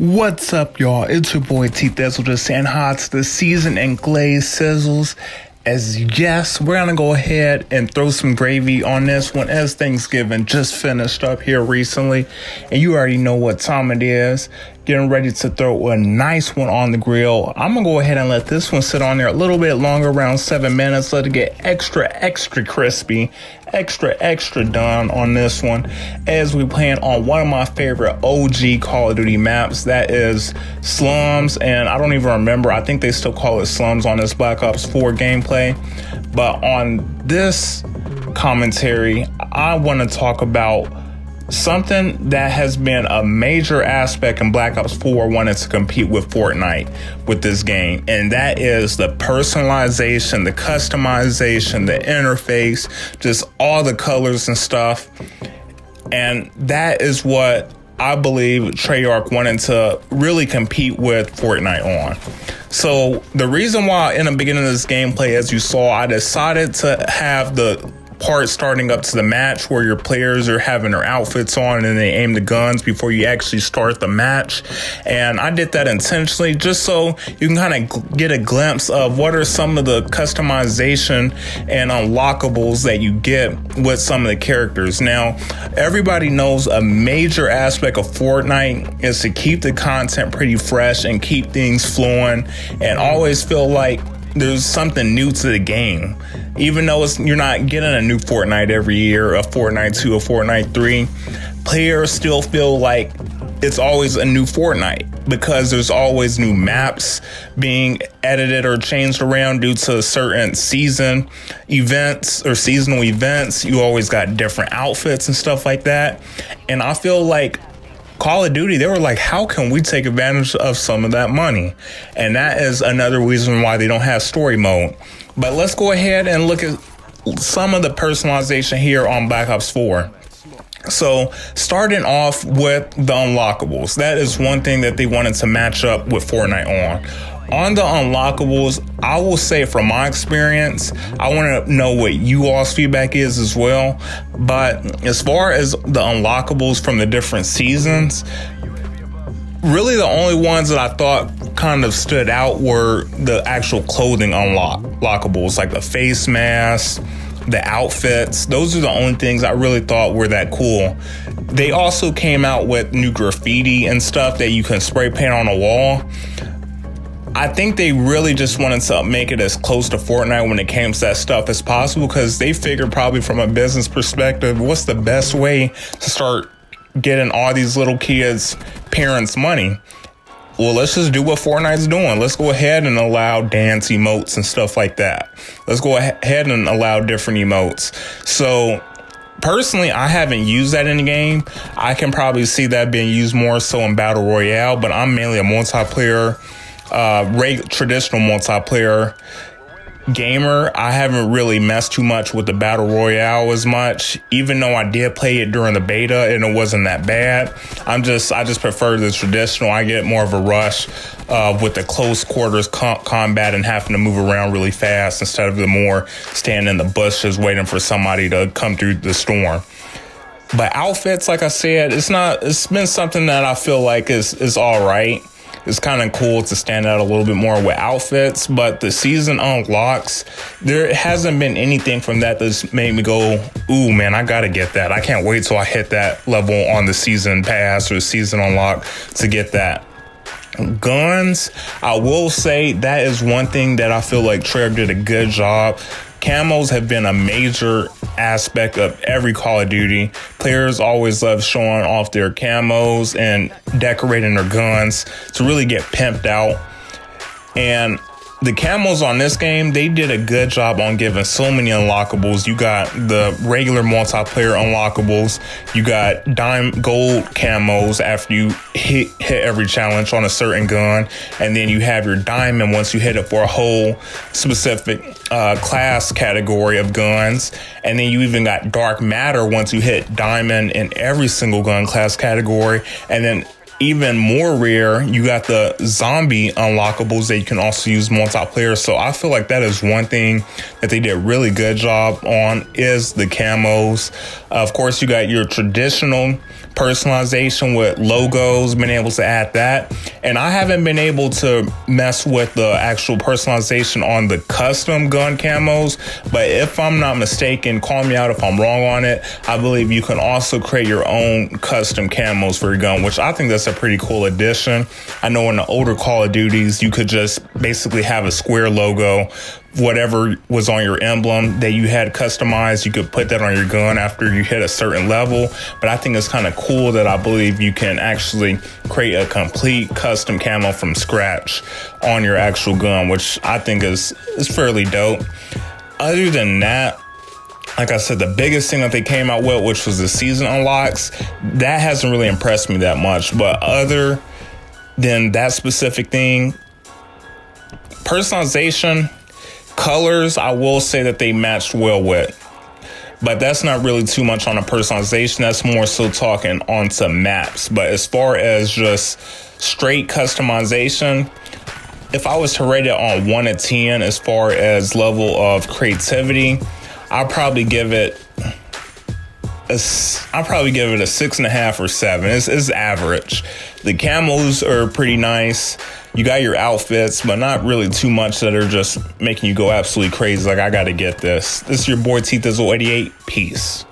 What's up, y'all? It's your boy T Thizzle just saying hi to the seasoned and glazed sizzles. As yes, we're gonna go ahead and throw some gravy on this one as Thanksgiving just finished up here recently, and you already know what time it is. Getting ready to throw a nice one on the grill. I'm gonna go ahead and let this one sit on there a little bit longer, around 7 minutes. Let it get extra crispy, extra done on this one, as we playing on one of my favorite OG Call of Duty maps. That is Slums, and I don't even remember. I think they still call it Slums on this Black Ops 4 gameplay. But on this commentary, I want to talk about something that has been a major aspect in Black Ops 4 wanting to compete with Fortnite with this game, and that is the personalization, the customization, the interface, just all the colors and stuff. And that is what I believe Treyarch wanted to really compete with Fortnite on. So the reason why in the beginning of this gameplay, as you saw, I decided to have the part starting up to the match where your players are having their outfits on and they aim the guns before you actually start the match. And I did that intentionally just so you can kind of get a glimpse of what are some of the customization and unlockables that you get with some of the characters. Now, everybody knows a major aspect of Fortnite is to keep the content pretty fresh and keep things flowing and always feel like there's something new to the game. Even though you're not getting a new Fortnite every year, a Fortnite 2, a Fortnite 3, players still feel like it's always a new Fortnite because there's always new maps being edited or changed around due to certain seasonal events. You always got different outfits and stuff like that. And I feel like Call of Duty, they were like, how can we take advantage of some of that money? And that is another reason why they don't have story mode. But let's go ahead and look at some of the personalization here on Black Ops 4. So starting off with the unlockables, that is one thing that they wanted to match up with Fortnite on. On the unlockables, I will say from my experience, I want to know what you all's feedback is as well. But as far as the unlockables from the different seasons, really the only ones that I thought kind of stood out were the actual clothing unlockables, like the face masks, the outfits. Those are the only things I really thought were that cool. They also came out with new graffiti and stuff that you can spray paint on a wall. I think they really just wanted to make it as close to Fortnite when it came to that stuff as possible, because they figured probably from a business perspective, what's the best way to start getting all these little kids' parents' money? Well, let's just do what Fortnite's doing. Let's go ahead and allow dance emotes and stuff like that. Let's go ahead and allow different emotes. So personally, I haven't used that in the game. I can probably see that being used more so in Battle Royale, but I'm mainly a multiplayer, traditional multiplayer gamer. I haven't really messed too much with the Battle Royale as much, even though I did play it during the beta and it wasn't that bad. I just prefer the traditional. I get more of a rush with the close quarters combat and having to move around really fast instead of the more standing in the bushes waiting for somebody to come through the storm. But outfits, like I said, it's been something that I feel like is all right. It's kind of cool to stand out a little bit more with outfits, but the season unlocks, there hasn't been anything from that that's made me go, ooh, man, I gotta get that. I can't wait till I hit that level on the season pass or season unlock to get that. Guns, I will say that is one thing that I feel like Treyarch did a good job. Camos have been a major aspect of every Call of Duty. Players always love showing off their camos and decorating their guns to really get pimped out. And the camos on this game, they did a good job on giving so many unlockables. You got the regular multiplayer unlockables. You got gold camos after you hit every challenge on a certain gun. And then you have your diamond once you hit it for a whole specific class category of guns. And then you even got dark matter once you hit diamond in every single gun class category. And then even more rare, you got the zombie unlockables that you can also use multiplayer. So I feel like that is one thing that they did a really good job on, is the camos. Of course, you got your traditional personalization with logos, been able to add that. And I haven't been able to mess with the actual personalization on the custom gun camos, but if I'm not mistaken, call me out if I'm wrong on it, I believe you can also create your own custom camos for your gun, which I think that's a pretty cool addition. I know in the older Call of Duties, you could just basically have a square logo, whatever was on your emblem that you had customized, you could put that on your gun after you hit a certain level. But I think it's kind of cool that I believe you can actually create a complete custom camo from scratch on your actual gun, which I think is fairly dope. Other than that, like I said, the biggest thing that they came out with, which was the season unlocks, that hasn't really impressed me that much. But other than that specific thing, personalization, colors, I will say that they matched well with. But that's not really too much on a personalization. That's more so talking onto maps. But as far as just straight customization, if I was to rate it on 1 to 10 as far as level of creativity, I'll probably give it a 6.5 or 7. It's average. The camos are pretty nice. You got your outfits, but not really too much that are just making you go absolutely crazy. Like, I got to get this. This is your boy T Thizzle 88. Peace.